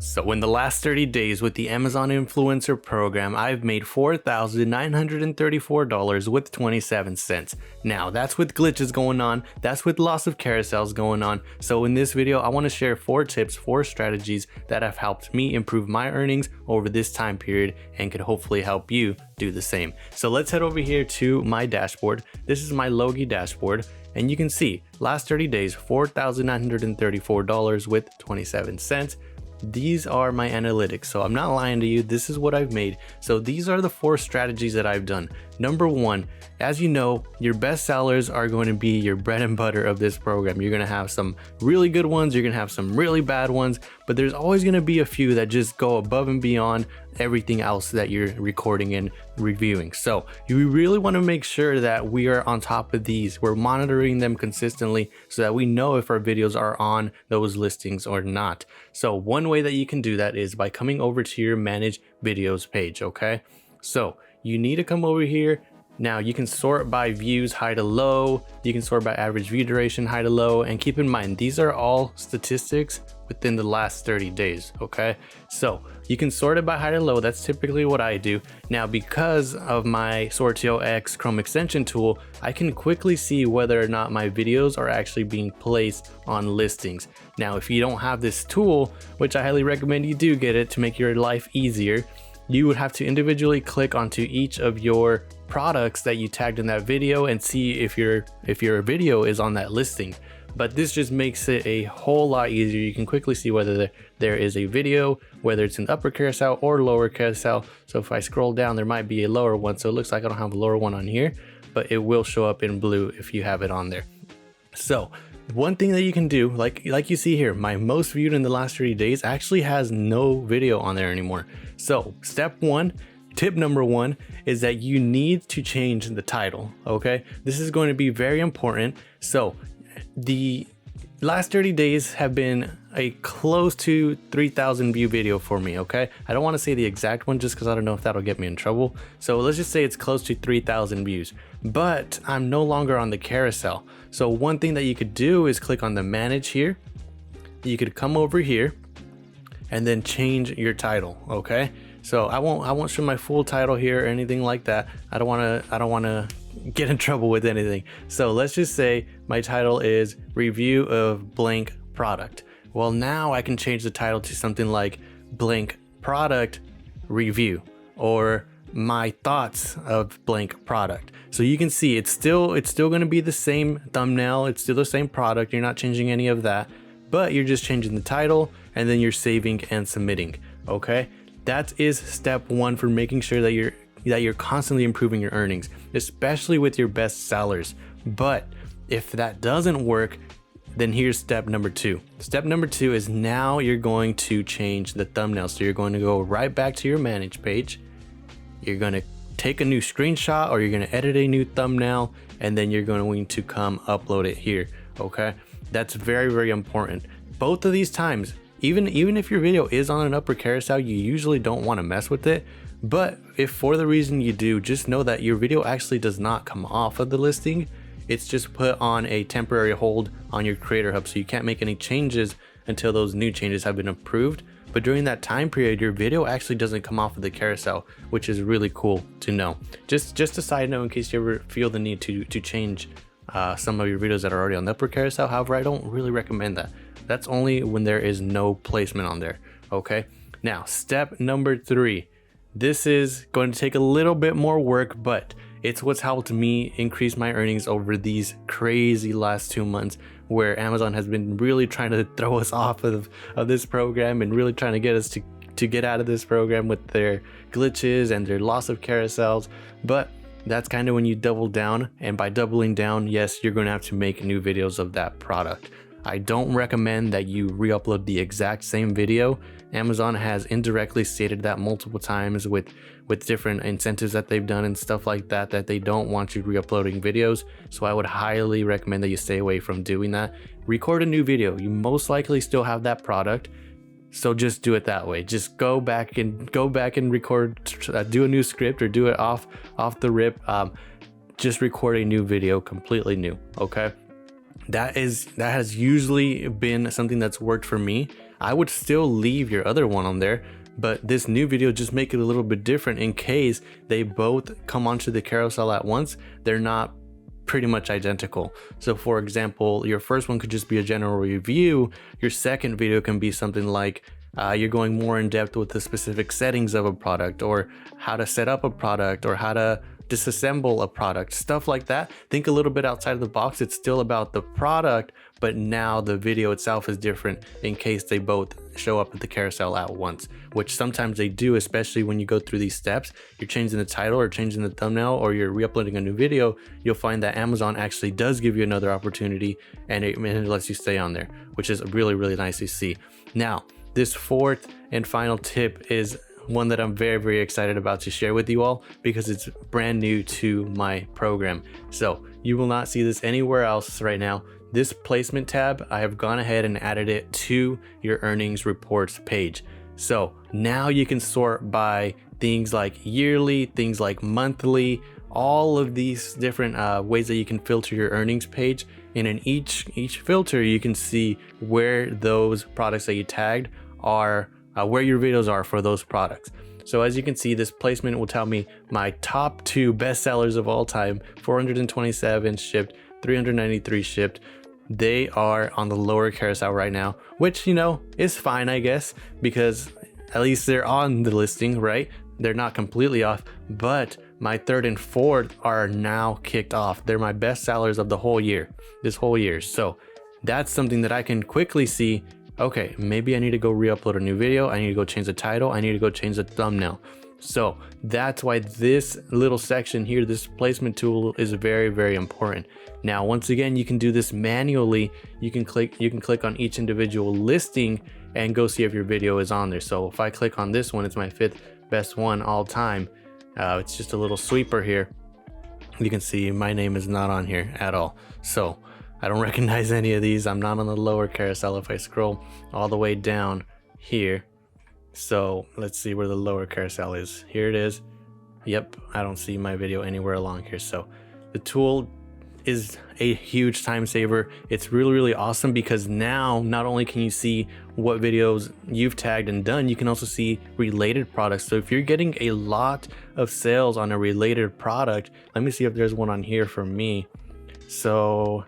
So in the last 30 days with the Amazon Influencer Program, I've made $4,934 with 27 cents. Now that's with glitches going on, that's with loss of carousels going on. So in this video, I want to share 4 tips, 4 strategies that have helped me improve my earnings over this time period and could hopefully help you do the same. So let's head over here to my dashboard. This is my Logi dashboard. And you can see last 30 days, $4,934 with 27 cents. These are my analytics, so I'm not lying to you. This is what I've made. So these are the 4 strategies that I've done. Number 1, as you know, your best sellers are going to be your bread and butter of this program. You're going to have some really good ones, you're going to have some really bad ones, but there's always going to be a few that just go above and beyond everything else that you're recording and reviewing. So you really want to make sure that we are on top of these. We're monitoring them consistently so that we know if our videos are on those listings or not. So one way that you can do that is by coming over to your manage videos page. Okay, so you need to come over here. Now you can sort by views high to low, you can sort by average view duration high to low, and keep in mind these are all statistics within the last 30 days. Okay, so you can sort it by high to low. That's typically what I do. Now because of my Sortio X Chrome extension tool, I can quickly see whether or not my videos are actually being placed on listings. Now if you don't have this tool, which I highly recommend you do get it to make your life easier, you would have to individually click onto each of your products that you tagged in that video and see if your video is on that listing. But this just makes it a whole lot easier. You can quickly see whether there is a video, whether it's in the upper carousel or lower carousel. So if I scroll down, there might be a lower one. So it looks like I don't have a lower one on here, but it will show up in blue if you have it on there. So one thing that you can do, like you see here, my most viewed in the last 30 days actually has no video on there anymore. So step 1, tip number 1 is that you need to change the title. Okay, this is going to be very important. So the last 30 days have been a close to 3,000 view video for me. Okay, I don't want to say the exact one just because I don't know if that'll get me in trouble. So let's just say it's close to 3,000 views, but I'm no longer on the carousel. So one thing that you could do is click on the manage here. You could come over here and then change your title. Okay, so I won't show my full title here or anything like that. I don't want to get in trouble with anything. So let's just say my title is review of blank product. Well, now I can change the title to something like blank product review or my thoughts of blank product. So you can see it's still going to be the same thumbnail, it's still the same product. You're not changing any of that, but you're just changing the title and then you're saving and submitting. Okay, that is step 1 for making sure that you're constantly improving your earnings, especially with your best sellers. But if that doesn't work, then here's step number 2. Step number 2 is now you're going to change the thumbnail. So you're going to go right back to your manage page. You're going to take a new screenshot or you're going to edit a new thumbnail, and then you're going to come upload it here. Okay, that's very, very important. Both of these times, even if your video is on an upper carousel, you usually don't want to mess with it. But if for the reason you do, just know that your video actually does not come off of the listing. It's just put on a temporary hold on your Creator Hub, so you can't make any changes until those new changes have been approved. But during that time period, your video actually doesn't come off of the carousel, which is really cool to know. Just a side note in case you ever feel the need to change some of your videos that are already on the upper carousel. However, I don't really recommend that. That's only when there is no placement on there. Okay, now step number 3. This is going to take a little bit more work, but it's what's helped me increase my earnings over these crazy last 2 months where Amazon has been really trying to throw us off of this program and really trying to get us to get out of this program with their glitches and their loss of carousels. But that's kind of when you double down, and by doubling down, yes, you're going to have to make new videos of that product. I don't recommend that you re-upload the exact same video. Amazon has indirectly stated that multiple times with different incentives that they've done and stuff like that, that they don't want you re-uploading videos. So I would highly recommend that you stay away from doing that. Record a new video. You most likely still have that product, so just do it that way. Just go back and record, do a new script or do it off the rip. Just record a new video completely new. Okay, that has usually been something that's worked for me. I would still leave your other one on there, but this new video just make it a little bit different in case they both come onto the carousel at once. They're not pretty much identical. So for example, your first one could just be a general review. Your second video can be something like you're going more in depth with the specific settings of a product, or how to set up a product, or how to disassemble a product, stuff like that. Think a little bit outside of the box. It's still about the product, but now the video itself is different in case they both show up at the carousel at once, which sometimes they do, especially when you go through these steps. You're changing the title or changing the thumbnail, or you're re-uploading a new video, you'll find that Amazon actually does give you another opportunity, and it lets you stay on there, which is really, really nice to see. Now, this fourth and final tip is one that I'm very, very excited about to share with you all, because it's brand new to my program. So you will not see this anywhere else right now. This placement tab, I have gone ahead and added it to your earnings reports page. So now you can sort by things like yearly, things like monthly, all of these different ways that you can filter your earnings page. And in each filter, you can see where those products that you tagged are, where your videos are for those products. So as you can see, this placement will tell me my top 2 best sellers of all time, 427 shipped, 393 shipped. They are on the lower carousel right now, which, you know, is fine, I guess, because at least they're on the listing, right? They're not completely off, but my 3rd and 4th are now kicked off. They're my best sellers of the whole year, this whole year. So that's something that I can quickly see. Okay, maybe I need to go re-upload a new video. I need to go change the title. I need to go change the thumbnail. So that's why this little section here, this placement tool, is very, very important. Now, once again, you can do this manually. You can click on each individual listing and go see if your video is on there. So if I click on this one, it's my 5th best one all time. It's just a little sweeper here. You can see my name is not on here at all. So I don't recognize any of these. I'm not on the lower carousel. If I scroll all the way down here, so let's see where the lower carousel is. Here it is. Yep, I don't see my video anywhere along here. So the tool is a huge time saver. It's really, really awesome, because now not only can you see what videos you've tagged and done, you can also see related products. So if you're getting a lot of sales on a related product, let me see if there's one on here for me. So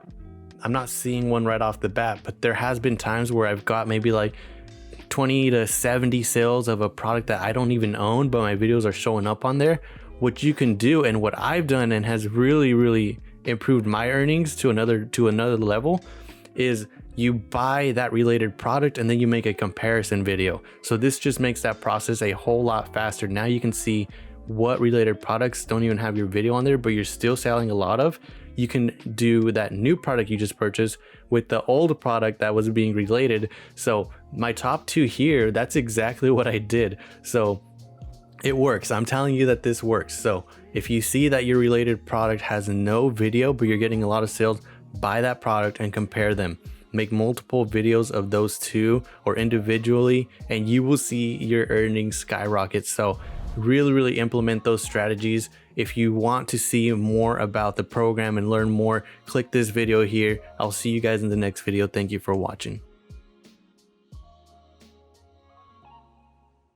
I'm not seeing one right off the bat, but there has been times where I've got maybe like 20 to 70 sales of a product that I don't even own, but my videos are showing up on there. What you can do, and what I've done and has really, really improved my earnings to another level, is you buy that related product and then you make a comparison video. So this just makes that process a whole lot faster. Now you can see what related products don't even have your video on there, but you're still selling a lot of. You can do that new product you just purchased with the old product that was being related. So my top 2 here, that's exactly what I did. So it works. I'm telling you that this works. So if you see that your related product has no video, but you're getting a lot of sales, buy that product and compare them. Make multiple videos of those 2 or individually, and you will see your earnings skyrocket. So really, really implement those strategies. If you want to see more about the program and learn more, click this video here. I'll see you guys in the next video. Thank you for watching.